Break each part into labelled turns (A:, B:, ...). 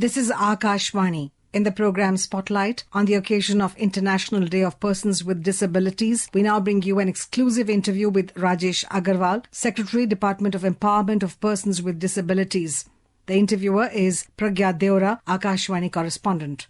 A: This is Akashvani. In the program Spotlight, on the occasion of International Day of Persons with Disabilities, we now bring you an exclusive interview with Rajesh Aggarwal, Secretary, Department of Empowerment of Persons with Disabilities. The interviewer is Pragya, Deora, Akashvani Correspondent.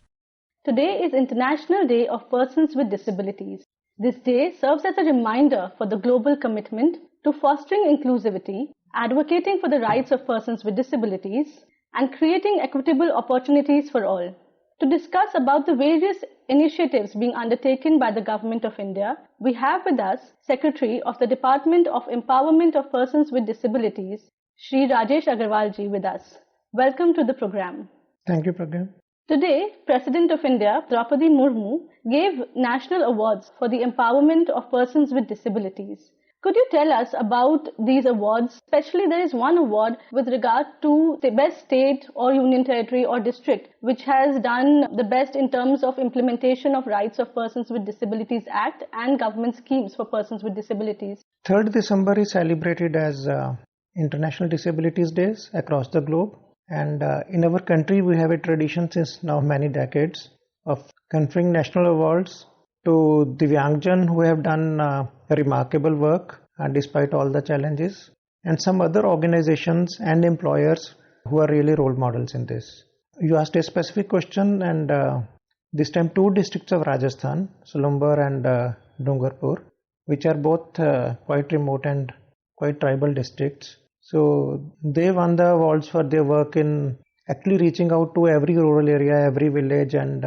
B: Today is International Day of Persons with Disabilities. This day serves as a reminder for the global commitment to fostering inclusivity, advocating for the rights of persons with disabilities, and creating equitable opportunities for all. To discuss about the various initiatives being undertaken by the Government of India, we have with us Secretary of the Department of Empowerment of Persons with Disabilities, Shri Rajesh Aggarwal ji with us. Welcome to the program.
C: Thank you, Pragya.
B: Today, President of India, Draupadi Murmu, gave national awards for the empowerment of persons with disabilities. Could you tell us about these awards? Especially there is one award with regard to the best state or union territory or district which has done the best in terms of implementation of Rights of Persons with Disabilities Act and government schemes for persons with disabilities.
C: 3rd December is celebrated as International Disabilities Days across the globe. And in our country, we have a tradition since now many decades of conferring national awards to Divyangjan who have done remarkable work despite all the challenges, and some other organizations and employers who are really role models in this. You asked a specific question, and this time 2 districts of Rajasthan, Sulumbar and Dungarpur, which are both quite remote and quite tribal districts. So they won the awards for their work in actually reaching out to every rural area, every village, and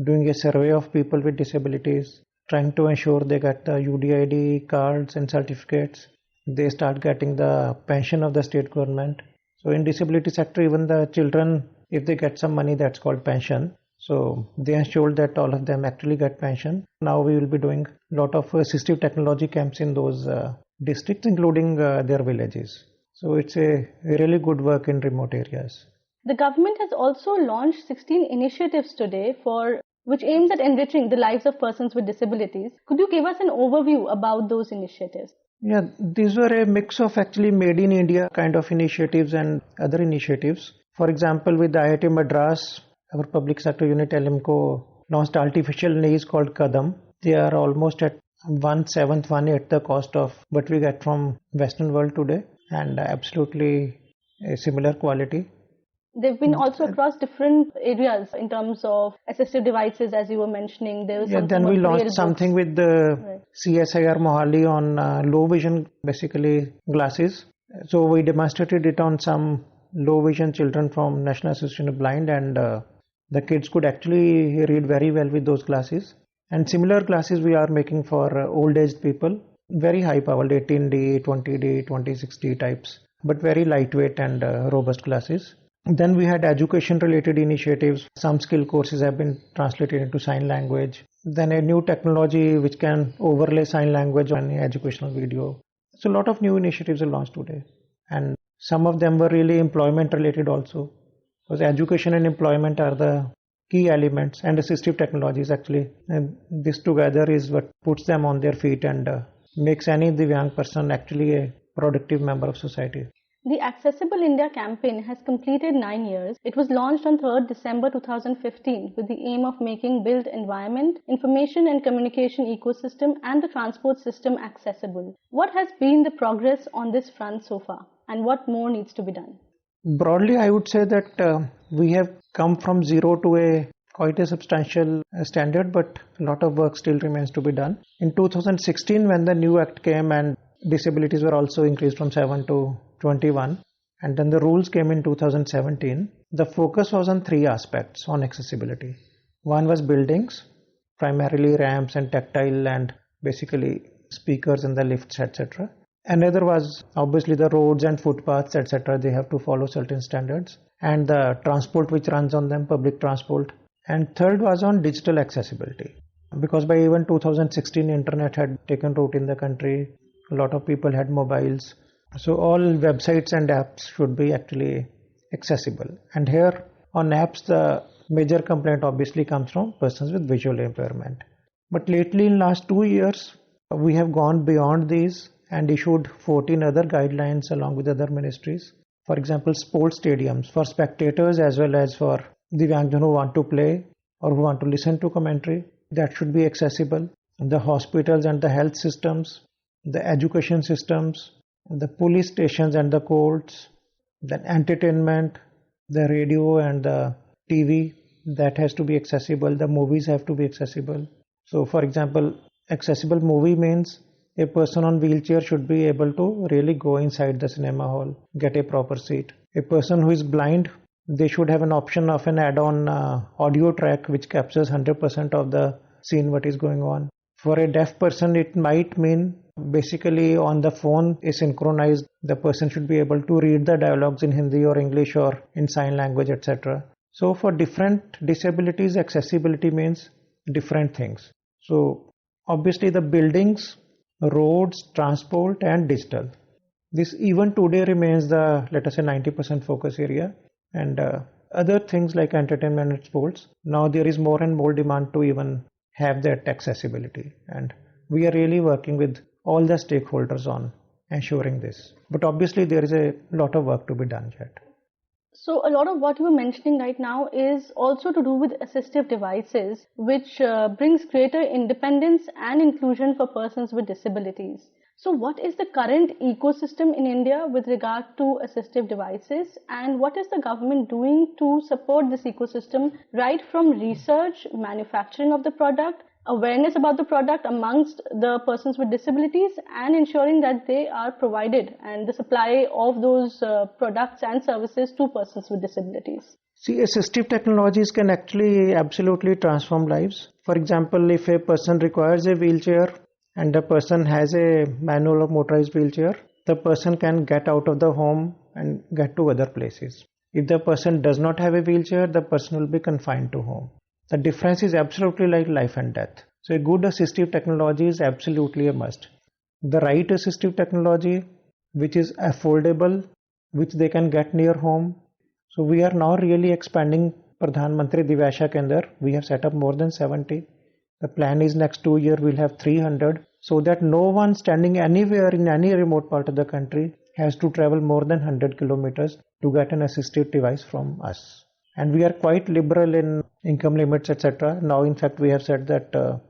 C: doing a survey of people with disabilities, trying to ensure they get the UDID cards and certificates. They start getting the pension of the state government. So in disability sector, even the children, if they get some money, that's called pension. So they ensured that all of them actually get pension. Now we will be doing a lot of assistive technology camps in those districts, including their villages. So it's a really good work in remote areas.
B: The government has also launched 16 initiatives today which aims at enriching the lives of persons with disabilities. Could you give us an overview about those initiatives?
C: Yeah, these were a mix of actually made in India kind of initiatives and other initiatives. For example, with IIT Madras, our public sector unit LMCO launched artificial knees called Kadam. They are almost at 1/7, 1/8 the cost of what we get from Western world today, and absolutely a similar quality.
B: They've been also across different areas in terms of assistive devices, as you were mentioning. There was
C: then we launched something with the CSIR Mohali on low vision, basically glasses. So we demonstrated it on some low vision children from National Association of Blind, and the kids could actually read very well with those glasses. And similar glasses we are making for old aged people, very high powered 18D, 20D, 2060 types, but very lightweight and robust glasses. Then we had education related initiatives. Some skill courses have been translated into sign language. Then a new technology which can overlay sign language on educational video. So a lot of new initiatives are launched today. And some of them were really employment related also. Because education and employment are the key elements, and assistive technologies actually. And this together is what puts them on their feet and makes any Divyang person actually a productive member of society.
B: The Accessible India campaign has completed 9 years. It was launched on 3rd December 2015 with the aim of making built environment, information and communication ecosystem and the transport system accessible. What has been the progress on this front so far, and what more needs to be done?
C: Broadly, I would say that we have come from zero to quite a substantial standard, but a lot of work still remains to be done. In 2016, when the new act came and disabilities were also increased from 7 to 21, and then the rules came in 2017, the focus was on 3 aspects on accessibility. One was buildings, primarily ramps and tactile and basically speakers in the lifts, etc. Another was obviously the roads and footpaths, etc. They have to follow certain standards, and the transport which runs on them, public transport. And third was on digital accessibility, because by even 2016 internet had taken root in the country. A lot of people had mobiles. So all websites and apps should be actually accessible. And here on apps, the major complaint obviously comes from persons with visual impairment. But lately in last 2 years, we have gone beyond these and issued 14 other guidelines along with other ministries For example, sports stadiums for spectators as well as for Divyangjan who want to play or who want to listen to commentary. That should be accessible. The hospitals and the health systems, the education systems, the police stations and the courts, then entertainment, the radio and the TV, that has to be accessible. The movies have to be accessible. So for example, accessible movie means a person on wheelchair should be able to really go inside the cinema hall, get a proper seat. A person who is blind, they should have an option of an add-on audio track which captures 100% of the scene what is going on. For a deaf person, it might mean basically on the phone is synchronized. The person should be able to read the dialogues in Hindi or English or in sign language, etc. So for different disabilities, accessibility means different things. So obviously the buildings, roads, transport and digital. This even today remains the, let us say, 90% focus area. And other things like entertainment and sports, now there is more and more demand to even have that accessibility. And we are really working with all the stakeholders on ensuring this. But obviously there is a lot of work to be done yet.
B: So a lot of what you were mentioning right now is also to do with assistive devices, which brings greater independence and inclusion for persons with disabilities. So what is the current ecosystem in India with regard to assistive devices, and what is the government doing to support this ecosystem right from research, manufacturing of the product, awareness about the product amongst the persons with disabilities, and ensuring that they are provided and the supply of those products and services to persons with disabilities?
C: See, assistive technologies can actually absolutely transform lives. For example, if a person requires a wheelchair and the person has a manual or motorized wheelchair, the person can get out of the home and get to other places. If the person does not have a wheelchair, the person will be confined to home. The difference is absolutely like life and death. So a good assistive technology is absolutely a must. The right assistive technology, which is affordable, which they can get near home. So we are now really expanding Pradhan Mantri Divyasha Kendra. We have set up more than 70. The plan is next 2 years we'll have 300, so that no one standing anywhere in any remote part of the country has to travel more than 100 kilometers to get an assistive device from us. And we are quite liberal in income limits, etc. Now, in fact, we have said that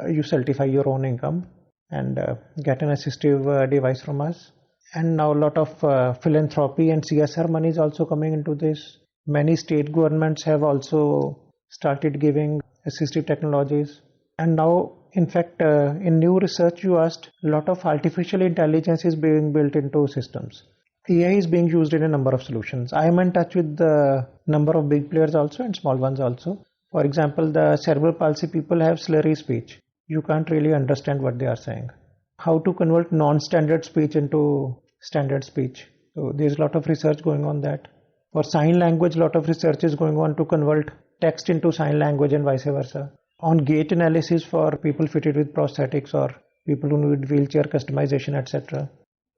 C: you certify your own income and get an assistive device from us. And now a lot of philanthropy and CSR money is also coming into this. Many state governments have also started giving assistive technologies. And now, in fact, in new research, you asked, a lot of artificial intelligence is being built into systems. AI is being used in a number of solutions. I am in touch with the number of big players also and small ones also. For example, the cerebral palsy people have slurry speech. You can't really understand what they are saying. How to convert non-standard speech into standard speech. So there's a lot of research going on that. For sign language, a lot of research is going on to convert text into sign language and vice versa. On gait analysis for people fitted with prosthetics or people who need wheelchair customization, etc.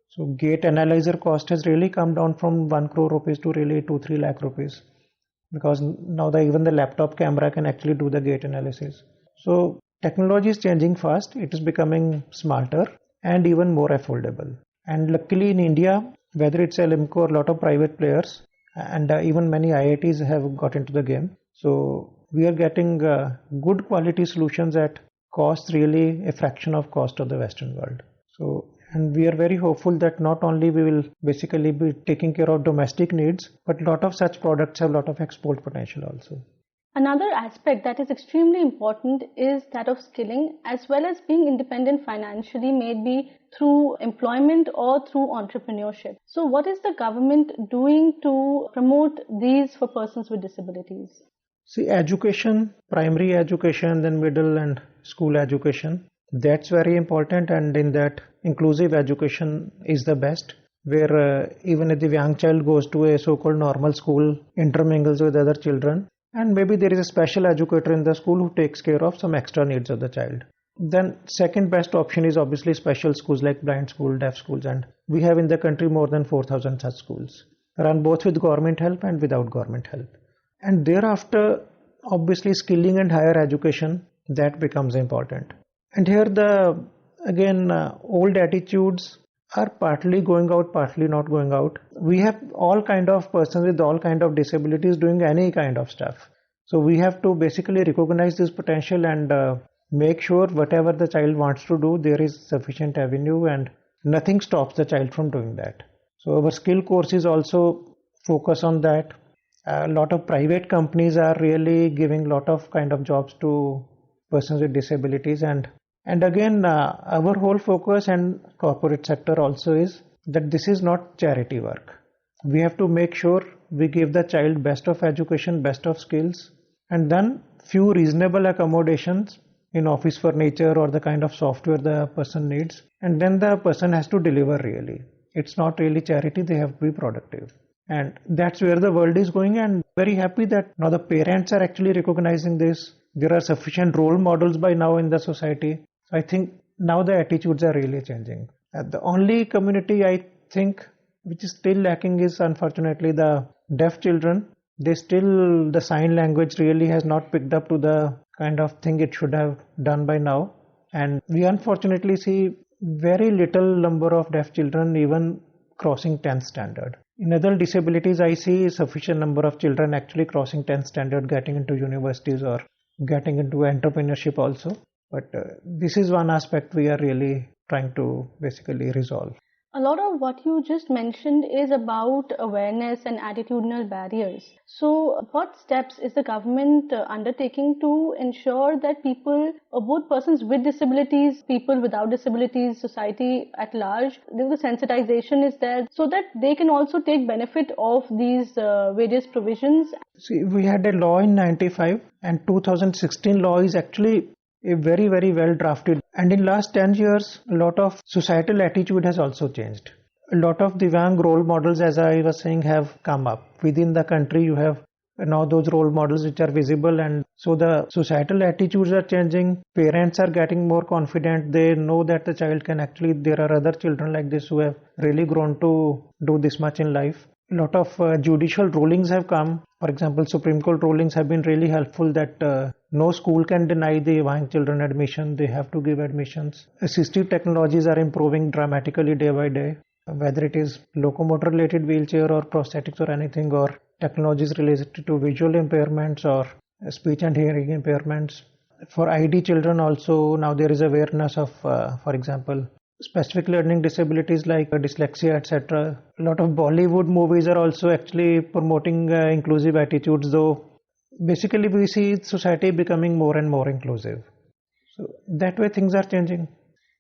C: So gait analyzer cost has really come down from 1 crore rupees to really 2-3 lakh rupees, because now even the laptop camera can actually do the gait analysis. So technology is changing fast. It is becoming smarter and even more affordable. And luckily in India, whether it's LMCO or a lot of private players and even many IITs have got into the game. So we are getting good quality solutions at cost really a fraction of cost of the Western world. So, and we are very hopeful that not only we will basically be taking care of domestic needs, but a lot of such products have a lot of export potential also.
B: Another aspect that is extremely important is that of skilling, as well as being independent financially, maybe through employment or through entrepreneurship. So what is the government doing to promote these for persons with disabilities?
C: See, education, primary education, then middle and school education, that's very important, and in that inclusive education is the best, where even if the young child goes to a so-called normal school, intermingles with other children, and maybe there is a special educator in the school who takes care of some extra needs of the child. Then second best option is obviously special schools like blind school, deaf schools, and we have in the country more than 4,000 such schools, run both with government help and without government help. And thereafter, obviously skilling and higher education, that becomes important. And here the, again, old attitudes are partly going out, partly not going out. We have all kind of persons with all kind of disabilities doing any kind of stuff. So we have to basically recognize this potential and make sure whatever the child wants to do, there is sufficient avenue and nothing stops the child from doing that. So our skill courses also focus on that. A lot of private companies are really giving a lot of kind of jobs to persons with disabilities, and again our whole focus and corporate sector also is that this is not charity work. We have to make sure we give the child best of education, best of skills, and then few reasonable accommodations in office furniture or the kind of software the person needs, and then the person has to deliver really. It's not really charity, they have to be productive. And that's where the world is going, and very happy that now the parents are actually recognizing this. There are sufficient role models by now in the society. I think now the attitudes are really changing. The only community I think which is still lacking is unfortunately the deaf children. The sign language really has not picked up to the kind of thing it should have done by now. And we unfortunately see very little number of deaf children even crossing 10th standard. In adult disabilities, I see sufficient number of children actually crossing 10th standard, getting into universities or getting into entrepreneurship also. But this is one aspect we are really trying to basically resolve.
B: A lot of what you just mentioned is about awareness and attitudinal barriers. So what steps is the government undertaking to ensure that people, both persons with disabilities, people without disabilities, society at large, the sensitization is there so that they can also take benefit of these various provisions?
C: See, we had a law in 95 and 2016 law is actually a very, very well drafted. And in last 10 years, a lot of societal attitude has also changed. A lot of Divyang role models, as I was saying, have come up. Within the country, you have now those role models which are visible, and so the societal attitudes are changing. Parents are getting more confident. They know that the child can actually, there are other children like this who have really grown to do this much in life. A lot of judicial rulings have come. For example, Supreme Court rulings have been really helpful that no school can deny the Divyang children admission. They have to give admissions. Assistive technologies are improving dramatically day by day. Whether it is locomotor related wheelchair or prosthetics or anything, or technologies related to visual impairments or speech and hearing impairments. For ID children also now there is awareness of, for example, specific learning disabilities like dyslexia, etc. A lot of Bollywood movies are also actually promoting inclusive attitudes, though basically we see society becoming more and more inclusive. So that way things are changing.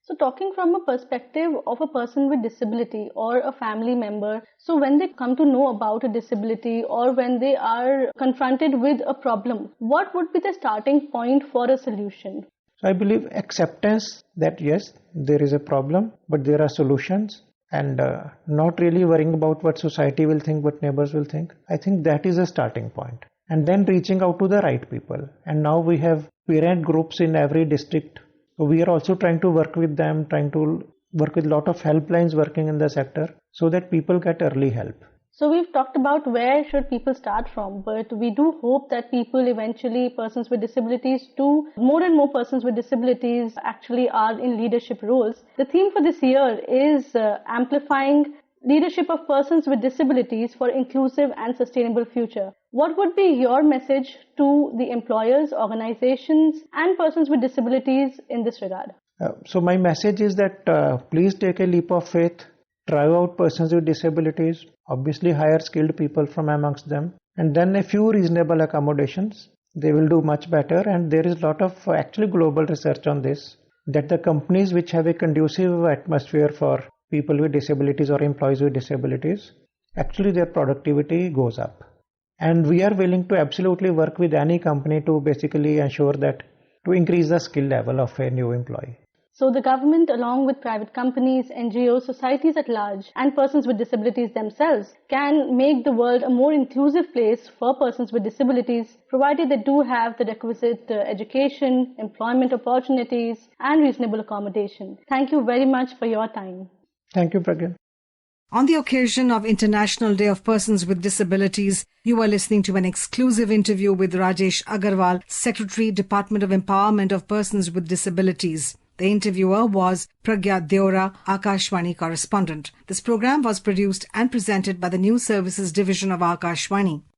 B: So talking from a perspective of a person with disability or a family member, so when they come to know about a disability or when they are confronted with a problem, what would be the starting point for a solution?
C: So I believe acceptance that yes, there is a problem, but there are solutions, and not really worrying about what society will think, what neighbors will think. I think that is a starting point. And then reaching out to the right people. And now we have parent groups in every district. So we are also trying to work with them, trying to work with a lot of helplines working in the sector so that people get early help.
B: So we've talked about where should people start from, but we do hope that people eventually, persons with disabilities too, more and more persons with disabilities actually are in leadership roles. The theme for this year is amplifying leadership of persons with disabilities for inclusive and sustainable future. What would be your message to the employers, organizations and persons with disabilities in this regard?
C: So my message is that please take a leap of faith, try out persons with disabilities, obviously hire skilled people from amongst them, and then a few reasonable accommodations. They will do much better, and there is a lot of actually global research on this, that the companies which have a conducive atmosphere for people with disabilities or employees with disabilities, actually their productivity goes up. And we are willing to absolutely work with any company to basically ensure that, to increase the skill level of a new employee.
B: So the government, along with private companies, NGOs, societies at large, and persons with disabilities themselves, can make the world a more inclusive place for persons with disabilities, provided they do have the requisite education, employment opportunities, and reasonable accommodation. Thank you very much for your time.
C: Thank you, Pragya.
A: On the occasion of International Day of Persons with Disabilities, you are listening to an exclusive interview with Rajesh Aggarwal, Secretary, Department of Empowerment of Persons with Disabilities. The interviewer was Pragya Deora, Akashvani correspondent. This program was produced and presented by the News Services Division of Akashvani.